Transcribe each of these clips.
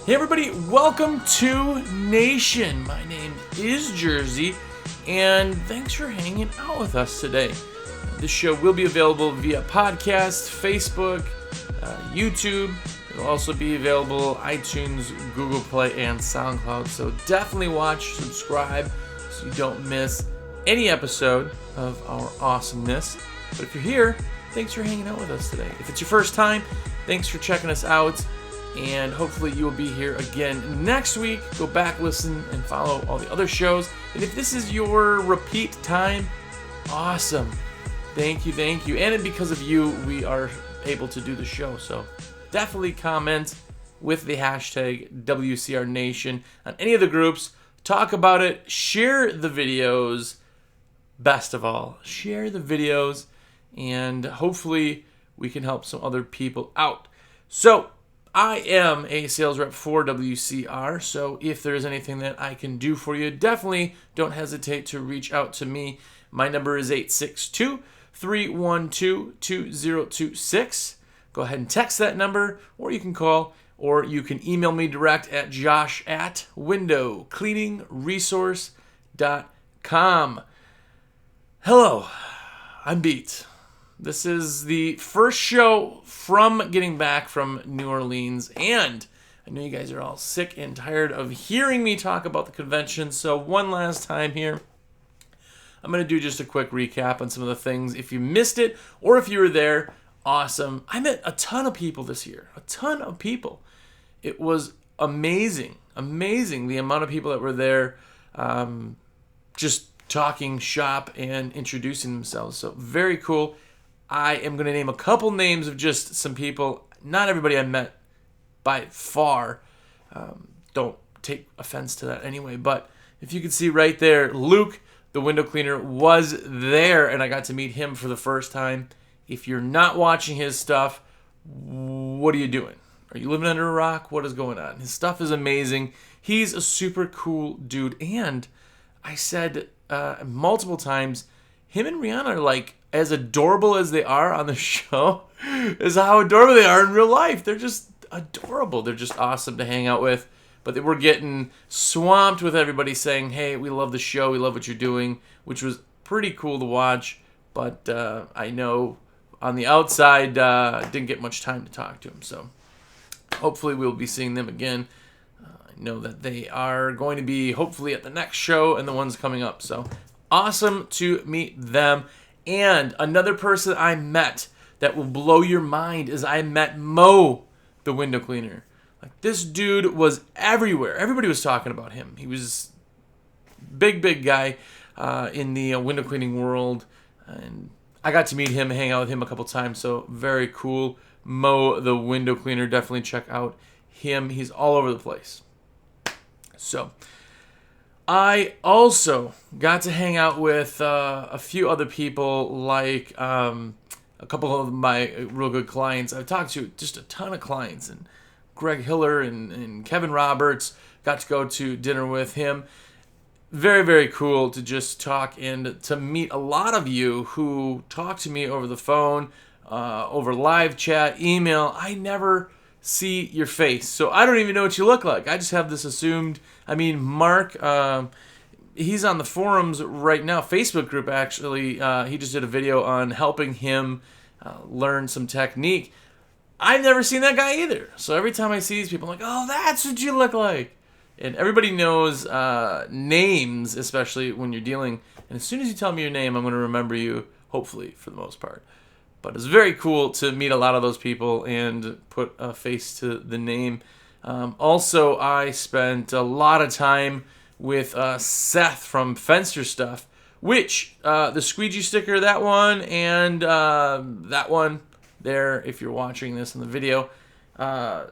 Hey everybody, welcome to Nation. My name is Jersey, and thanks for hanging out with us today. This show will be available via podcast, Facebook, YouTube. It'll also be available iTunes, Google Play, and SoundCloud. So definitely watch, subscribe, so you don't miss any episode of our awesomeness. But if you're here, thanks for hanging out with us today. If it's your first time, thanks for checking us out. And hopefully you will be here again next week. Go back, listen, and follow all the other shows. And if this is your repeat time, awesome. Thank you. And because of you, we are able to do the show. So definitely comment with the hashtag WCR Nation on any of the groups. Talk about it. Share the videos. Best of all, share the videos. And hopefully we can help some other people out. So I am a sales rep for WCR, so if there's anything that I can do for you, definitely don't hesitate to reach out to me. My number is 862-312-2026. Go ahead and text that number, or you can call, or you can email me direct at josh@windowcleaningresource.com. Hello, I'm Beat. This is the first show from getting back from New Orleans, and I know you guys are all sick and tired of hearing me talk about the convention, so one last time here, I'm going to do just a quick recap on some of the things. If you missed it, or if you were there, awesome. I met a ton of people this year, a ton of people. It was amazing the amount of people that were there, just talking shop and introducing themselves, so very cool. I am going to name a couple names of just some people. Not everybody I met by far. Don't take offense to that anyway. But if you can see right there, Luke, the window cleaner, was there, and I got to meet him for the first time. If you're not watching his stuff, what are you doing? Are you living under a rock? What is going on? His stuff is amazing. He's a super cool dude. And I said multiple times, him and Rihanna are like as adorable as they are on the show is how adorable they are in real life. They're just adorable. They're just awesome to hang out with. But they were getting swamped with everybody saying, hey, we love the show. We love what you're doing, which was pretty cool to watch. But I know on the outside, didn't get much time to talk to them. So hopefully we'll be seeing them again. I know that they are going to be hopefully at the next show and the ones coming up. So awesome to meet them. And another person I met that will blow your mind is I met Mo, the window cleaner. Like, this dude was everywhere. Everybody was talking about him. He was big guy in the window cleaning world. And I got to meet him, hang out with him a couple times. So very cool. Mo, the window cleaner. Definitely check out him. He's all over the place. So I also got to hang out with a few other people, like a couple of my real good clients. I've talked to just a ton of clients, and Greg Hiller and Kevin Roberts, got to go to dinner with him. Very cool to just talk and to meet a lot of you who talk to me over the phone, over live chat, email. I never see your face, so I don't even know what you look like. I just have this assumed. I mean, Mark, he's on the forums right now, Facebook group actually. He just did a video on helping him learn some technique. I've never seen that guy either. So every time I see these people, I'm like, oh, that's what you look like. And everybody knows names, especially when you're dealing. And as soon as you tell me your name, I'm going to remember you, hopefully, for the most part. But it's very cool to meet a lot of those people and put a face to the name. Also, I spent a lot of time with Seth from Fenster Stuff, which the squeegee sticker, that one, and that one there, if you're watching this in the video,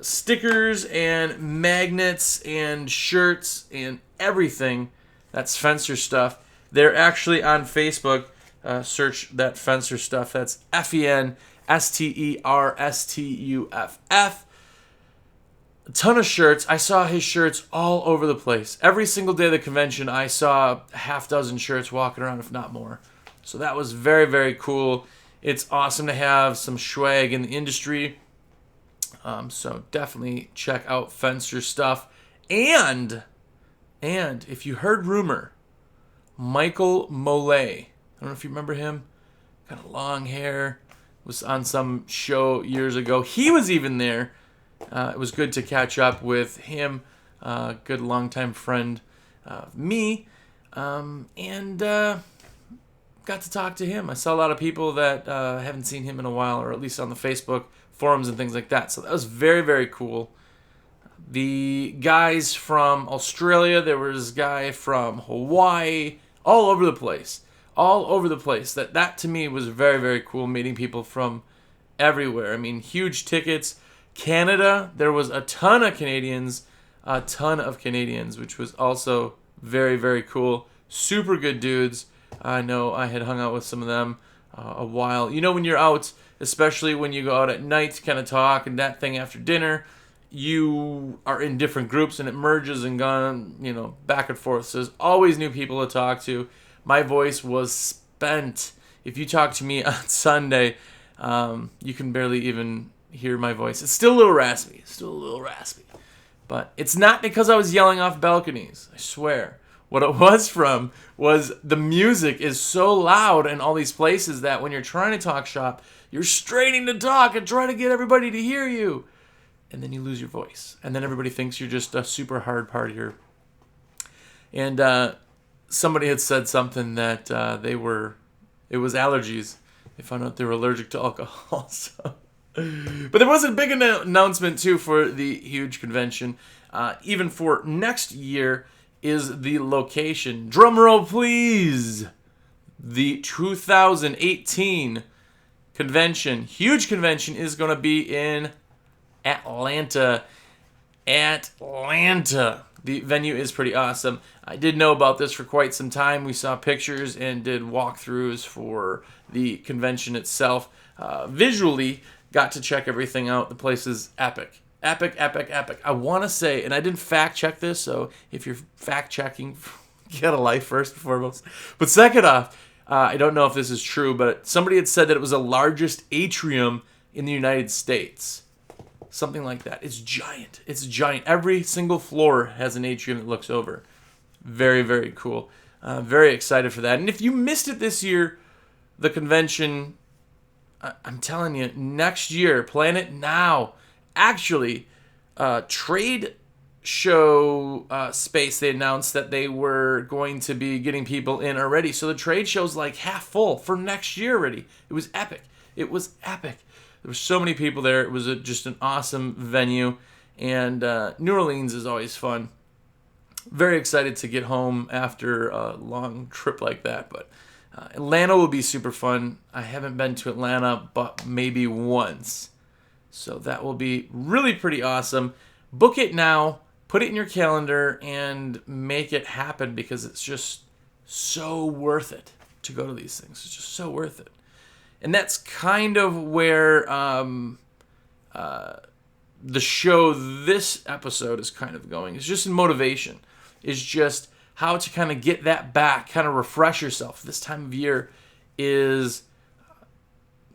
stickers and magnets and shirts and everything, that's Fenster Stuff. They're actually on Facebook. Search that Fenster Stuff. That's FENSTERSTUFF. A ton of shirts. I saw his shirts all over the place. Every single day of the convention, I saw a half dozen shirts walking around, if not more. So that was very cool. It's awesome to have some swag in the industry. So definitely check out Fenster stuff. And if you heard rumor, Michael Mollet, I don't know if you remember him, kind of long hair, was on some show years ago. He was even there. It was good to catch up with him, good longtime friend of me, and got to talk to him. I saw a lot of people that haven't seen him in a while, or at least on the Facebook forums and things like that. So that was very, very cool. The guys from Australia, there was a guy from Hawaii, all over the place. That to me was very, very cool, meeting people from everywhere. I mean, huge tickets. Canada, there was a ton of Canadians, which was also very, very cool. Super good dudes. I know I had hung out with some of them a while. You know, when you're out, especially when you go out at night to kind of talk and that thing after dinner, you are in different groups and it merges and gone, back and forth. So there's always new people to talk to. My voice was spent. If you talk to me on Sunday, you can barely even hear my voice. It's still a little raspy. But it's not because I was yelling off balconies. I swear. What it was from was the music is so loud in all these places that when you're trying to talk shop, you're straining to talk and trying to get everybody to hear you. And then you lose your voice. And then everybody thinks you're just a super hard partier. And somebody had said something that it was allergies. They found out they were allergic to alcohol. So. But there was a big announcement, too, for the huge convention. Even for next year is the location. Drum roll, please. The 2018 convention, huge convention, is going to be in Atlanta. The venue is pretty awesome. I did know about this for quite some time. We saw pictures and did walkthroughs for the convention itself. Visually, got to check everything out. The place is epic. Epic. I want to say, and I didn't fact check this, so if you're fact checking, get a life first and foremost. But second off, I don't know if this is true, but somebody had said that it was the largest atrium in the United States. Something like that. It's giant. Every single floor has an atrium that looks over. Very, very cool. Very excited for that. And if you missed it this year, the convention, I'm telling you, next year, plan it now. Actually, trade show space, they announced that they were going to be getting people in already. So the trade show's like half full for next year already. It was epic. There were so many people there. It was just an awesome venue. And New Orleans is always fun. Very excited to get home after a long trip like that. But Atlanta will be super fun. I haven't been to Atlanta but maybe once. So that will be really pretty awesome. Book it now. Put it in your calendar and make it happen because it's just so worth it to go to these things. It's just so worth it. And that's kind of where the show this episode is kind of going. It's just in motivation. It's just how to kind of get that back, kind of refresh yourself. This time of year is,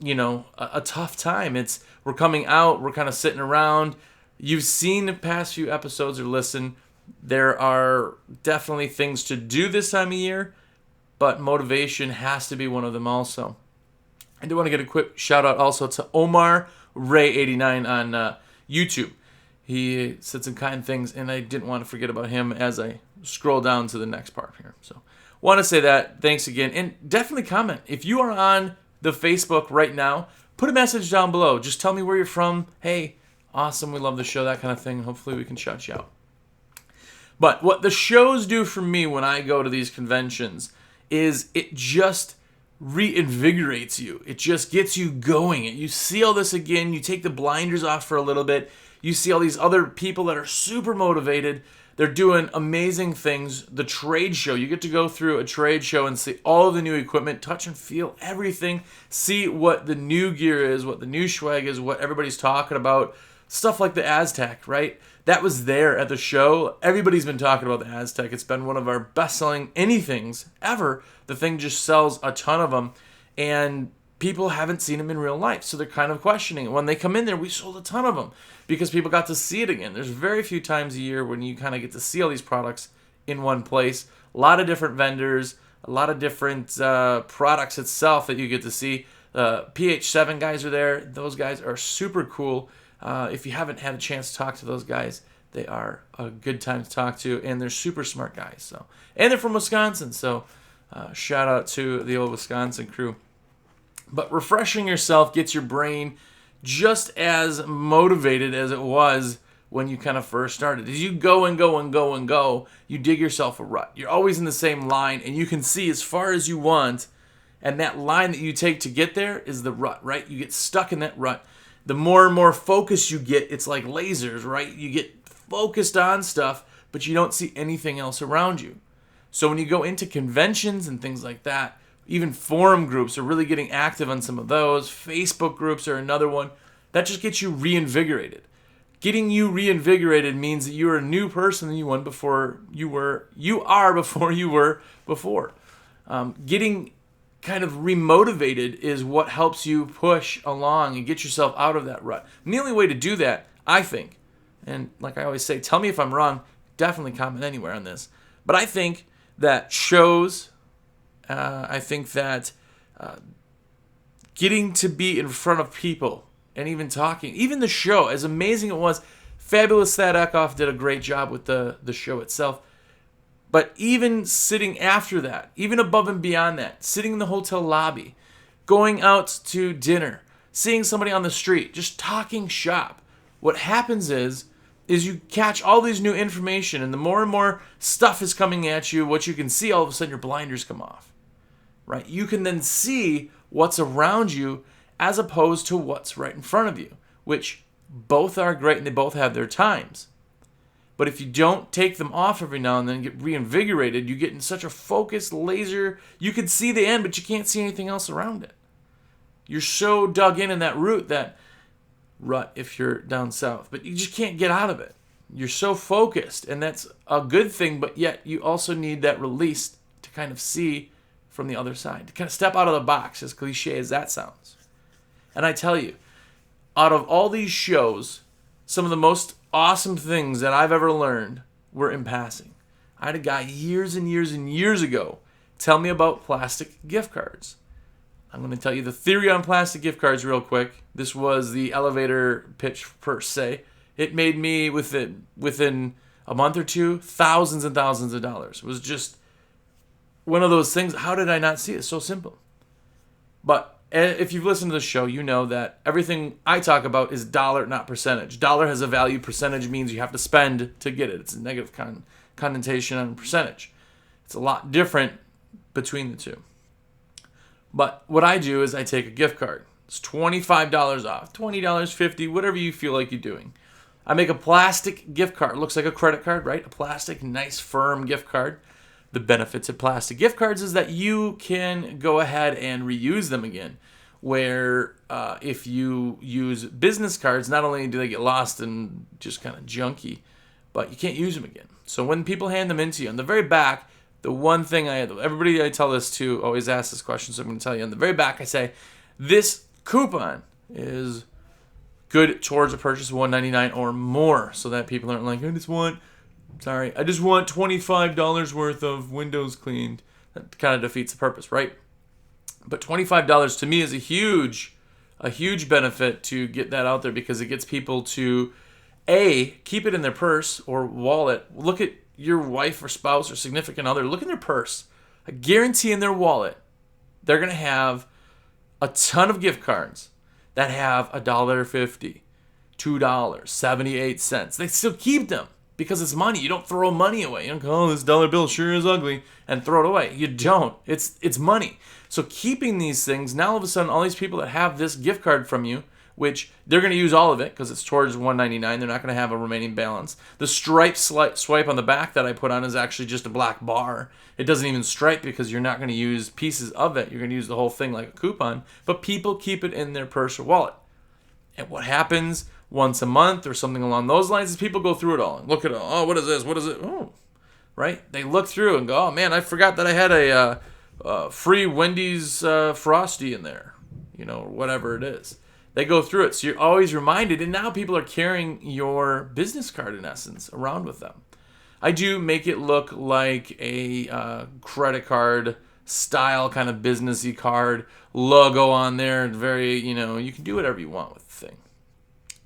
a tough time. We're coming out, we're kind of sitting around. You've seen the past few episodes or listened. There are definitely things to do this time of year, but motivation has to be one of them also. I do want to get a quick shout out also to Omar Ray89 on YouTube. He said some kind things, and I didn't want to forget about him as I scroll down to the next part here. So, want to say that. Thanks again. And definitely comment. If you are on the Facebook right now, put a message down below. Just tell me where you're from. Hey, awesome, we love the show, that kind of thing. Hopefully we can shout you out. But what the shows do for me when I go to these conventions is it just reinvigorates you. It just gets you going. You see all this again. You take the blinders off for a little bit. You see all these other people that are super motivated. They're doing amazing things. The trade show, you get to go through a trade show and see all of the new equipment, touch and feel everything, see what the new gear is, what the new swag is, what everybody's talking about. Stuff like the Aztec, right? That was there at the show. Everybody's been talking about the Aztec. It's been one of our best-selling anythings ever. The thing just sells a ton of them. And people haven't seen them in real life, so they're kind of questioning it. When they come in there, we sold a ton of them because people got to see it again. There's very few times a year when you kind of get to see all these products in one place. A lot of different vendors, a lot of different products itself that you get to see. PH7 guys are there. Those guys are super cool. If you haven't had a chance to talk to those guys, they are a good time to talk to, and they're super smart guys. So, and they're from Wisconsin, so shout out to the old Wisconsin crew. But refreshing yourself gets your brain just as motivated as it was when you kind of first started. As you go and go and go and go, you dig yourself a rut. You're always in the same line, and you can see as far as you want, and that line that you take to get there is the rut, right? You get stuck in that rut. The more and more focus you get, it's like lasers, right? You get focused on stuff, but you don't see anything else around you. So when you go into conventions and things like that, even forum groups are really getting active on some of those. Facebook groups are another one. That just gets you reinvigorated. Getting you reinvigorated means that you're a new person than you were before. You are before you were before. Getting kind of remotivated is what helps you push along and get yourself out of that rut. And the only way to do that, I think, and like I always say, tell me if I'm wrong, definitely comment anywhere on this, but I think that shows, I think that getting to be in front of people and even talking, even the show, as amazing it was, Fabulous Thad Eckhoff did a great job with the show itself. But even sitting after that, even above and beyond that, sitting in the hotel lobby, going out to dinner, seeing somebody on the street, just talking shop, what happens is you catch all these new information, and the more and more stuff is coming at you, what you can see, all of a sudden your blinders come off, right? You can then see what's around you as opposed to what's right in front of you, which both are great and they both have their times. But if you don't take them off every now and then and get reinvigorated, you get in such a focused laser, you can see the end, but you can't see anything else around it. You're so dug in that rut if you're down south, but you just can't get out of it. You're so focused, and that's a good thing, but yet you also need that release to kind of see from the other side, to kind of step out of the box, as cliche as that sounds. And I tell you, out of all these shows, some of the most awesome things that I've ever learned were in passing. I had a guy years and years and years ago tell me about plastic gift cards. I'm going to tell you the theory on plastic gift cards real quick. This was the elevator pitch per se. It made me, within a month or two, thousands and thousands of dollars. It was just one of those things. How did I not see it? It's so simple. But if you've listened to the show, you know that everything I talk about is dollar, not percentage. Dollar has a value. Percentage means you have to spend to get it. It's a negative connotation on percentage. It's a lot different between the two. But what I do is I take a gift card. It's $25 off, $20, $50, whatever you feel like you're doing. I make a plastic gift card. It looks like a credit card, right? A plastic, nice, firm gift card. The benefits of plastic gift cards is that you can go ahead and reuse them again. Where if you use business cards, not only do they get lost and just kind of junky, but you can't use them again. So when people hand them into you, on the very back, the one thing everybody I tell this to always asks this question, so I'm going to tell you. On the very back, I say, this coupon is good towards a purchase of $199 or more, so that people aren't like, I just want $25 worth of windows cleaned. That kind of defeats the purpose, right? But $25 to me is a huge benefit to get that out there, because it gets people to, A, keep it in their purse or wallet. Look at your wife or spouse or significant other. Look in their purse. I guarantee in their wallet, they're going to have a ton of gift cards that have $1.50, $2, 78 cents. They still keep them because it's money. You don't throw money away. You don't go, oh, this dollar bill sure is ugly, and throw it away. You don't. It's money. So keeping these things, now all of a sudden, all these people that have this gift card from you, which they're going to use all of it because it's towards $199. They're not going to have a remaining balance. The stripe swipe on the back that I put on is actually just a black bar. It doesn't even stripe because you're not going to use pieces of it. You're going to use the whole thing like a coupon. But people keep it in their purse or wallet. And what happens once a month or something along those lines is people go through it all and look at it. Oh, what is this? What is it? Oh, right? They look through and go, oh, man, I forgot that I had a free Wendy's Frosty in there. or whatever it is. They go through it. So you're always reminded. And now people are carrying your business card, in essence, around with them. I do make it look like a credit card style kind of businessy card, logo on there. Very, you can do whatever you want with the thing.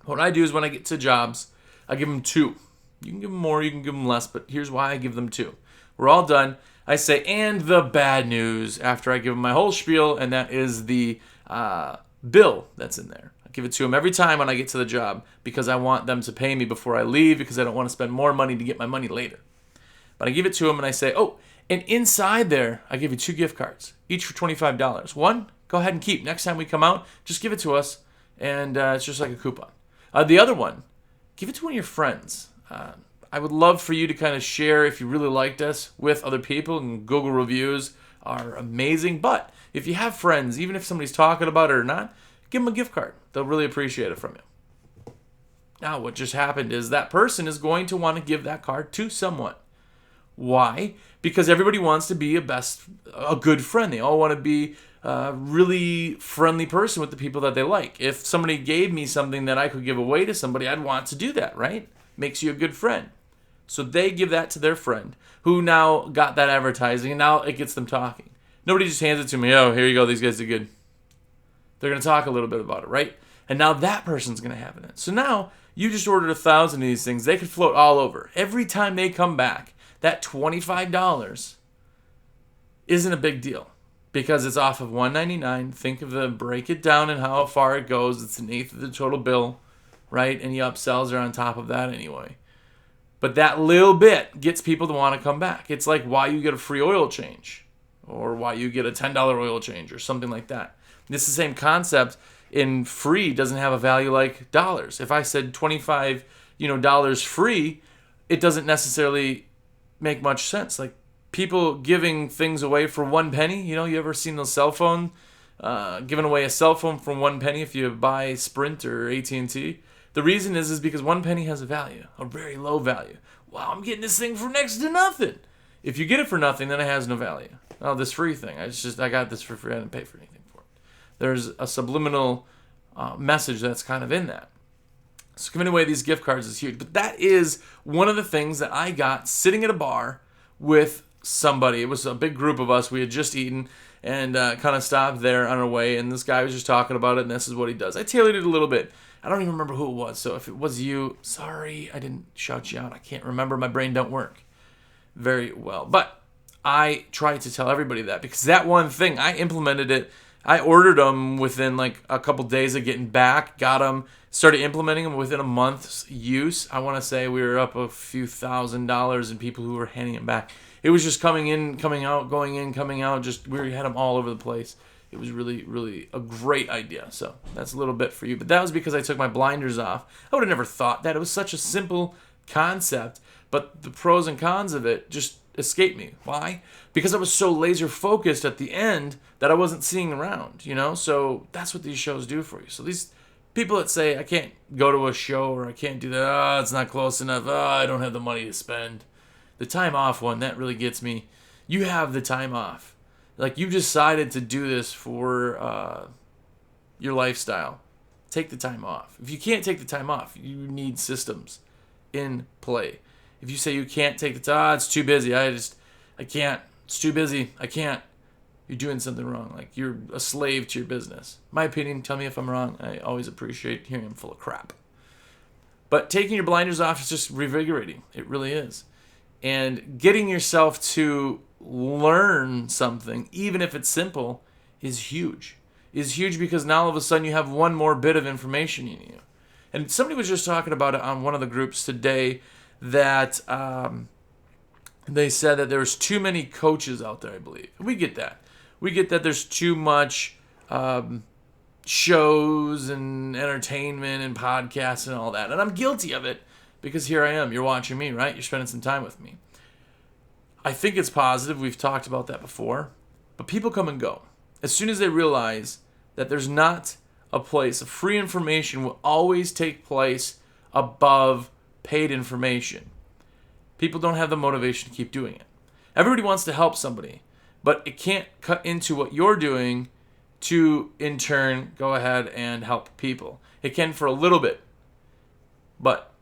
What I do is when I get to jobs, I give them 2. You can give them more, you can give them less, but here's why I give them 2. We're all done. I say, and the bad news after I give them my whole spiel, and that is the bill that's in there. I give it to them every time when I get to the job because I want them to pay me before I leave because I don't want to spend more money to get my money later. But I give it to them and I say, oh, and inside there, I give you 2 gift cards, each for $25. One, go ahead and keep. Next time we come out, just give it to us, and it's just like a coupon. The other one, give it to one of your friends. I would love for you to kind of share if you really liked us with other people, and Google reviews are amazing. But if you have friends, even if somebody's talking about it or not, give them a gift card. They'll really appreciate it from you. Now, what just happened is that person is going to want to give that card to someone. Why? Because everybody wants to be a good friend. They all want to be a really friendly person with the people that they like. If somebody gave me something that I could give away to somebody, I'd want to do that, right? Makes you a good friend. So they give that to their friend who now got that advertising, and now it gets them talking. Nobody just hands it to me, oh, here you go, these guys are good. They're going to talk a little bit about it, right? And now that person's going to have it. So now you just ordered 1,000 of these things. They could float all over. Every time they come back, that $25 isn't a big deal because it's off of $199. Think of break it down and how far it goes. It's 1/8 of the total bill, right? Any upsells are on top of that anyway. But that little bit gets people to want to come back. It's like why you get a free oil change or why you get a $10 oil change or something like that. It's the same concept. In free doesn't have a value like dollars. If I said $25, dollars free, it doesn't necessarily make much sense. Like people giving things away for 1 penny. You ever seen those cell phone giving away a cell phone for 1 penny if you buy Sprint or AT&T? The reason is because 1 penny has a value, a very low value. Wow, I'm getting this thing for next to nothing. If you get it for nothing, then it has no value. Oh, this free thing. I got this for free. I didn't pay for anything for it. There's a subliminal message that's kind of in that. So giving away these gift cards is huge. But that is one of the things that I got sitting at a bar with somebody. It was a big group of us. We had just eaten and kind of stopped there on our way. And this guy was just talking about it, and this is what he does. I tailored it a little bit. I don't even remember who it was. So if it was you, sorry, I didn't shout you out. I can't remember. My brain don't work very well. But I tried to tell everybody that because that one thing, I implemented it. I ordered them within like a couple days of getting back, got them, started implementing them within a month's use. I want to say we were up a few $1,000s in people who were handing them back. It was just coming in, coming out, going in, coming out. Just we had them all over the place. It was really, really a great idea. So that's a little bit for you. But that was because I took my blinders off. I would have never thought that. It was such a simple concept. But the pros and cons of it just escaped me. Why? Because I was so laser focused at the end that I wasn't seeing around, So that's what these shows do for you. So these people that say, I can't go to a show or I can't do that, it's not close enough, I don't have the money to spend. The time off one, that really gets me. You have the time off. Like you decided to do this for your lifestyle. Take the time off. If you can't take the time off, you need systems in play. If you say you can't take the time, it's too busy. I can't. It's too busy. I can't. You're doing something wrong. Like you're a slave to your business. My opinion, tell me if I'm wrong. I always appreciate hearing I'm full of crap. But taking your blinders off is just revigorating. It really is. And getting yourself to learn something, even if it's simple, is huge. Is huge because now all of a sudden you have one more bit of information in you. And somebody was just talking about it on one of the groups today that they said that there's too many coaches out there, I believe. We get that. We get that there's too much shows and entertainment and podcasts and all that. And I'm guilty of it because here I am. You're watching me, right? You're spending some time with me. I think it's positive. We've talked about that before. But people come and go. As soon as they realize that there's not a place, of free information will always take place above paid information. People don't have the motivation to keep doing it. Everybody wants to help somebody, but it can't cut into what you're doing to, in turn, go ahead and help people. It can for a little bit. But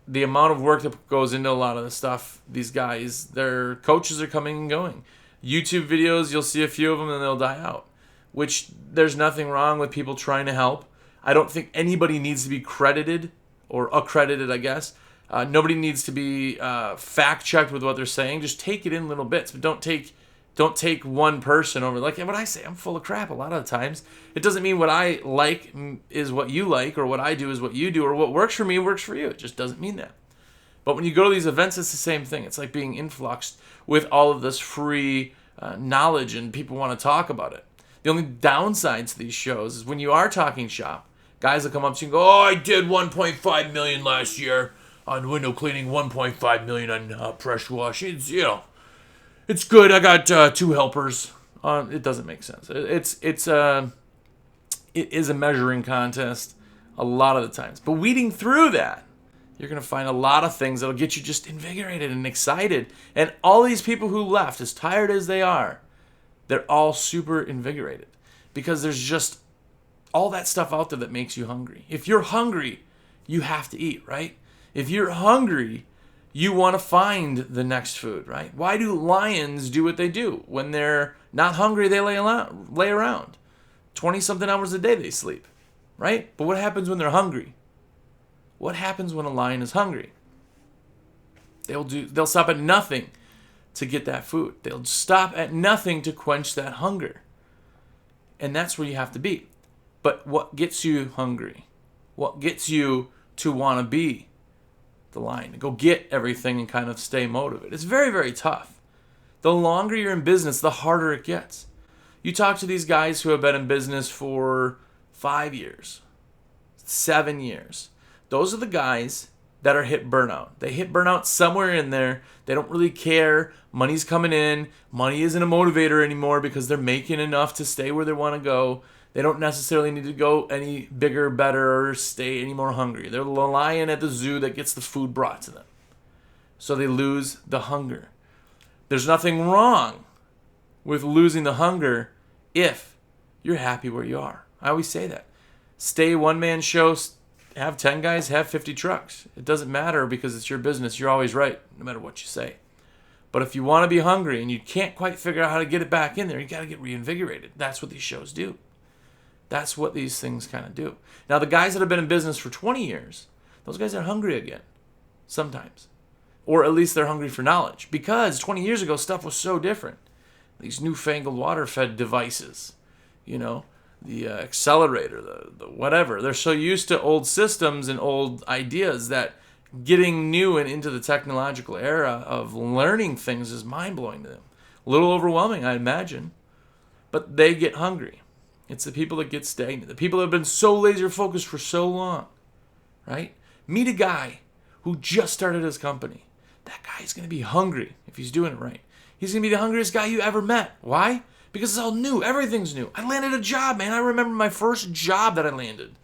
the amount of work that goes into a lot of the stuff, these guys, their coaches are coming and going. YouTube videos, you'll see a few of them and they'll die out. Which, there's nothing wrong with people trying to help. I don't think anybody needs to be credited, or accredited, I guess. Nobody needs to be fact-checked with what they're saying. Just take it in little bits, but don't take one person over. Like what I say, I'm full of crap a lot of the times. It doesn't mean what I like is what you like, or what I do is what you do, or what works for me works for you. It just doesn't mean that. But when you go to these events, it's the same thing. It's like being influxed with all of this free knowledge, and people want to talk about it. The only downside to these shows is when you are talking shop, guys will come up to you and go, "Oh, I did 1.5 million last year on window cleaning, 1.5 million on pressure washing. It's good. I got 2 helpers." It doesn't make sense. It is a measuring contest a lot of the times. But weeding through that, you're going to find a lot of things that'll get you just invigorated and excited. And all these people who left, as tired as they are, they're all super invigorated. Because there's just all that stuff out there that makes you hungry. If you're hungry, you have to eat, right? If you're hungry, you want to find the next food, right? Why do lions do what they do? When they're not hungry, they lay around. 20-something hours a day they sleep, right? But what happens when they're hungry? What happens when a lion is hungry? They'll stop at nothing to get that food. They'll stop at nothing to quench that hunger. And that's where you have to be. But what gets you hungry? What gets you to want to be the lion, to go get everything and kind of stay motivated? It's very, very tough. The longer you're in business, the harder it gets. You talk to these guys who have been in business for 5 years, 7 years. Those are the guys that are hit burnout. They hit burnout somewhere in there. They don't really care. Money's coming in. Money isn't a motivator anymore because they're making enough to stay where they want to go. They don't necessarily need to go any bigger, better, or stay any more hungry. They're the lion at the zoo that gets the food brought to them. So they lose the hunger. There's nothing wrong with losing the hunger if you're happy where you are. I always say that. Stay one-man show, have 10 guys, have 50 trucks. It doesn't matter because it's your business. You're always right, no matter what you say. But if you want to be hungry and you can't quite figure out how to get it back in there, you got to get reinvigorated. That's what these shows do. That's what these things kind of do. Now, the guys that have been in business for 20 years, those guys are hungry again, sometimes. Or at least they're hungry for knowledge. Because 20 years ago, stuff was so different. These newfangled water-fed devices, the accelerator, the whatever. They're so used to old systems and old ideas that getting new and into the technological era of learning things is mind-blowing to them. A little overwhelming, I imagine. But they get hungry. It's the people that get stagnant. The people that have been so laser-focused for so long, right? Meet a guy who just started his company. That guy is going to be hungry if he's doing it right. He's going to be the hungriest guy you ever met. Why? Because it's all new. Everything's new. I landed a job, man. I remember my first job that I landed.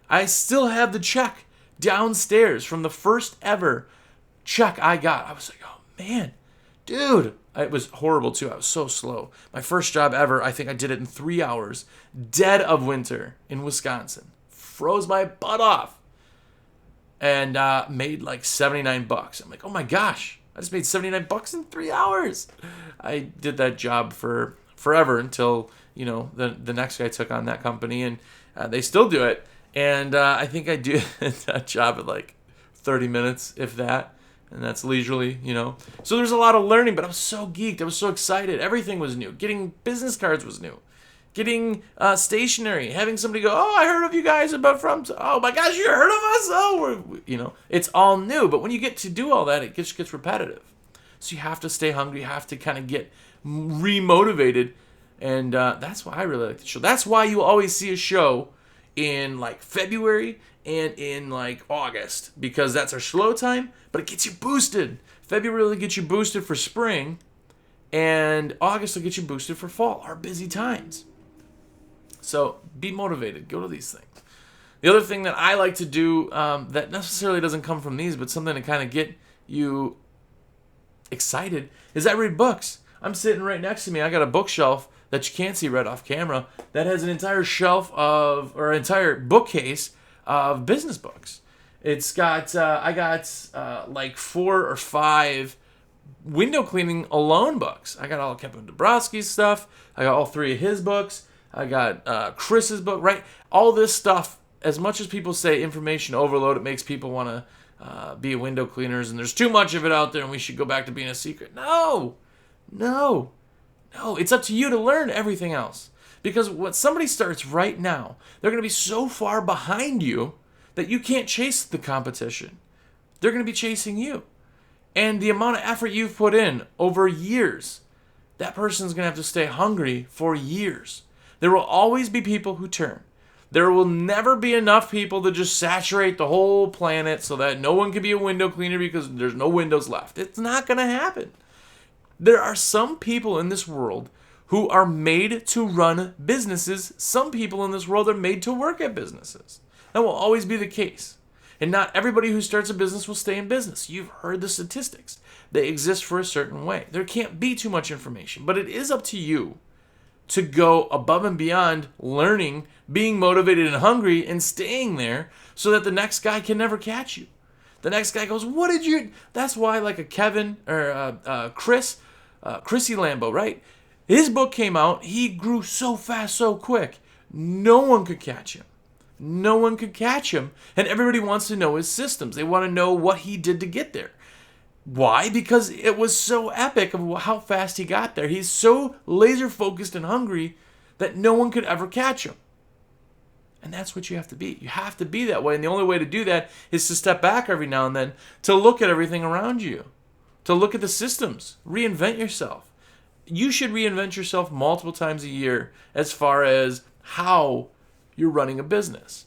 I still have the check downstairs from the first ever check I got. I was like, oh, man, dude. It was horrible, too. I was so slow. My first job ever, I think I did it in 3 hours. Dead of winter in Wisconsin. Froze my butt off. And made like $79. I'm like, oh my gosh. I just made $79 in 3 hours. I did that job for forever until, the next guy took on that company. And they still do it. And I think I do that job at like 30 minutes, if that. And that's leisurely, So there's a lot of learning, but I was so geeked. I was so excited. Everything was new. Getting business cards was new. Getting stationery. Having somebody go, oh, I heard of you guys oh my gosh, you heard of us? Oh, it's all new. But when you get to do all that, it gets repetitive. So you have to stay hungry. You have to kind of get remotivated. And that's why I really like the show. That's why you always see a show in like February and in like August, because that's our slow time, but it gets you boosted. February will get you boosted for spring, and August will get you boosted for fall, our busy times. So be motivated. Go to these things. The other thing that I like to do that necessarily doesn't come from these, but something to kind of get you excited, is I read books. I'm sitting right next to me. I got a bookshelf that you can't see right off camera that has an entire shelf of, or an entire bookcase of business books. It's got, I got like 4 or 5 window cleaning alone books. I got all Kevin Dabrowski's stuff. I got all 3 of his books. I got Chris's book, right? All this stuff, as much as people say information overload, it makes people want to be window cleaners, and there's too much of it out there and we should go back to being a secret. No. It's up to you to learn everything else. Because when somebody starts right now, they're going to be so far behind you that you can't chase the competition. They're going to be chasing you. And the amount of effort you've put in over years, that person's going to have to stay hungry for years. There will always be people who turn. There will never be enough people to just saturate the whole planet so that no one can be a window cleaner because there's no windows left. It's not going to happen. There are some people in this world who are made to run businesses. Some people in this world are made to work at businesses. That will always be the case. And not everybody who starts a business will stay in business. You've heard the statistics. They exist for a certain way. There can't be too much information, but it is up to you to go above and beyond learning, being motivated and hungry, and staying there so that the next guy can never catch you. The next guy goes, what did you... That's why like a Kevin or Chrissy Lambo, right? His book came out. He grew so fast, so quick. No one could catch him. No one could catch him. And everybody wants to know his systems. They want to know what he did to get there. Why? Because it was so epic of how fast he got there. He's so laser focused and hungry that no one could ever catch him. And that's what you have to be. You have to be that way. And the only way to do that is to step back every now and then, to look at everything around you, to look at the systems, reinvent yourself. You should reinvent yourself multiple times a year as far as how you're running a business.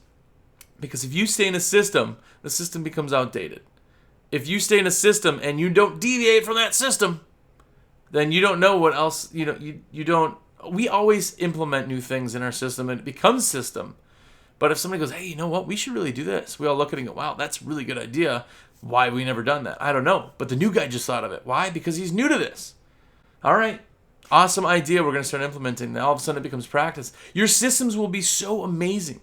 Because if you stay in a system, the system becomes outdated. If you stay in a system and you don't deviate from that system, then you don't know what else, you don't, we always implement new things in our system and it becomes system. But if somebody goes, hey, you know what, we should really do this. We all look at it and go, wow, that's a really good idea. Why have we never done that? I don't know. But the new guy just thought of it. Why? Because he's new to this. All right. Awesome idea. We're going to start implementing that. All of a sudden it becomes practice. Your systems will be so amazing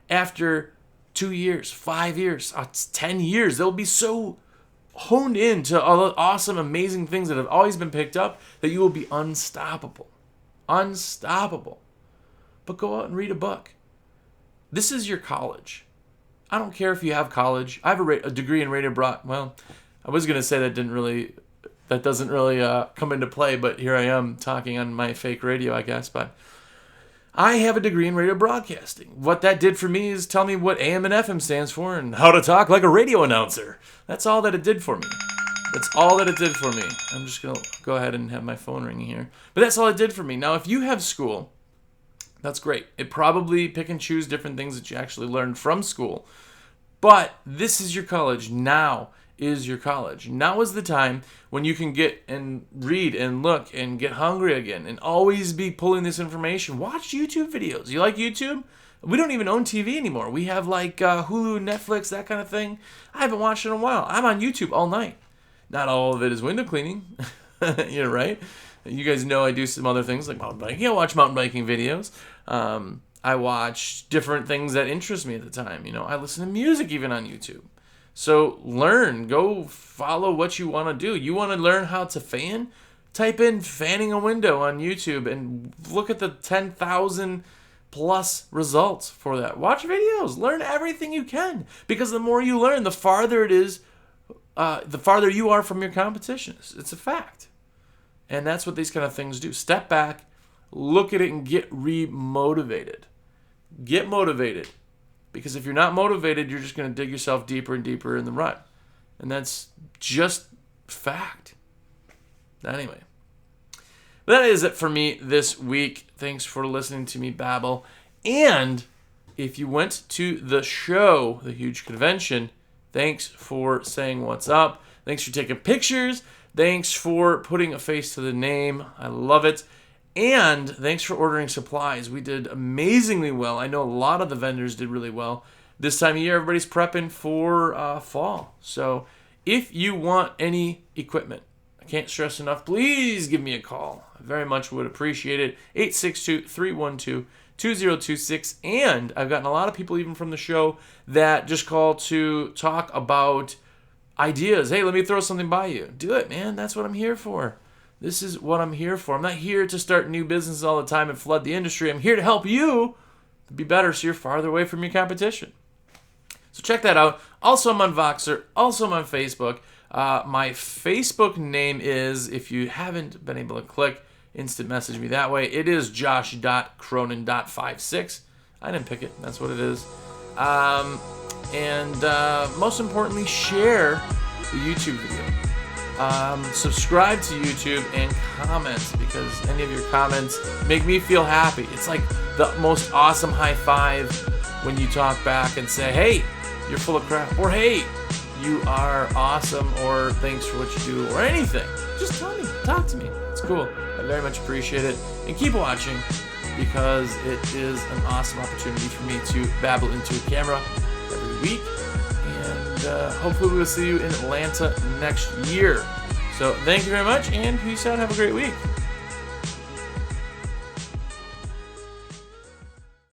after 2 years, 5 years, 10 years. They'll be so honed in to all the awesome, amazing things that have always been picked up that you will be unstoppable. Unstoppable. But go out and read a book. This is your college. I don't care if you have college. I have a degree in radio broadcasting. Well, I was going to say that doesn't really come into play, but here I am talking on my fake radio, I guess. But I have a degree in radio broadcasting. What that did for me is tell me what AM and FM stands for and how to talk like a radio announcer. That's all that it did for me. That's all that it did for me. I'm just going to go ahead and have my phone ringing here. But that's all it did for me. Now, if you have school, that's great. It probably pick and choose different things that you actually learned from school. But this is your college. Now is your college. Now is the time when you can get and read and look and get hungry again and always be pulling this information. Watch YouTube videos. You like YouTube? We don't even own TV anymore. We have like Hulu, Netflix, that kind of thing. I haven't watched it in a while. I'm on YouTube all night. Not all of it is window cleaning. You're right. You guys know I do some other things like mountain biking. I watch mountain biking videos. I watch different things that interest me at the time. I listen to music even on YouTube. So learn. Go follow what you want to do. You want to learn how to fan? Type in fanning a window on YouTube and look at the 10,000 plus results for that. Watch videos. Learn everything you can. Because the more you learn, the farther it is, the farther you are from your competition. It's a fact. And that's what these kind of things do. Step back, look at it, and get re-motivated. Get motivated. Because if you're not motivated, you're just going to dig yourself deeper and deeper in the rut. And that's just fact. Anyway. That is it for me this week. Thanks for listening to me babble. And if you went to the show, the huge convention, thanks for saying what's up. Thanks for taking pictures. Thanks for putting a face to the name. I love it. And thanks for ordering supplies. We did amazingly well. I know a lot of the vendors did really well. This time of year, everybody's prepping for fall. So if you want any equipment, I can't stress enough, please give me a call. I very much would appreciate it. 862-312-2026. And I've gotten a lot of people even from the show that just call to talk about ideas. Hey, let me throw something by you. Do it, man. That's what I'm here for. This is what I'm here for. I'm not here to start new businesses all the time and flood the industry. I'm here to help you be better so you're farther away from your competition. So check that out. Also, I'm on Voxer. Also, I'm on Facebook. My Facebook name is, if you haven't been able to click, instant message me that way. It is josh.cronin.56. I didn't pick it. That's what it is. And most importantly, share the YouTube video. Subscribe to YouTube and comment, because any of your comments make me feel happy. It's like the most awesome high five when you talk back and say, hey, you're full of crap, or hey, you are awesome, or thanks for what you do, or anything. Just tell me, talk to me. It's cool. I very much appreciate it. And keep watching, because it is an awesome opportunity for me to babble into a camera every week. And hopefully we'll see you in Atlanta next year. So thank you very much, and peace out. Have a great week.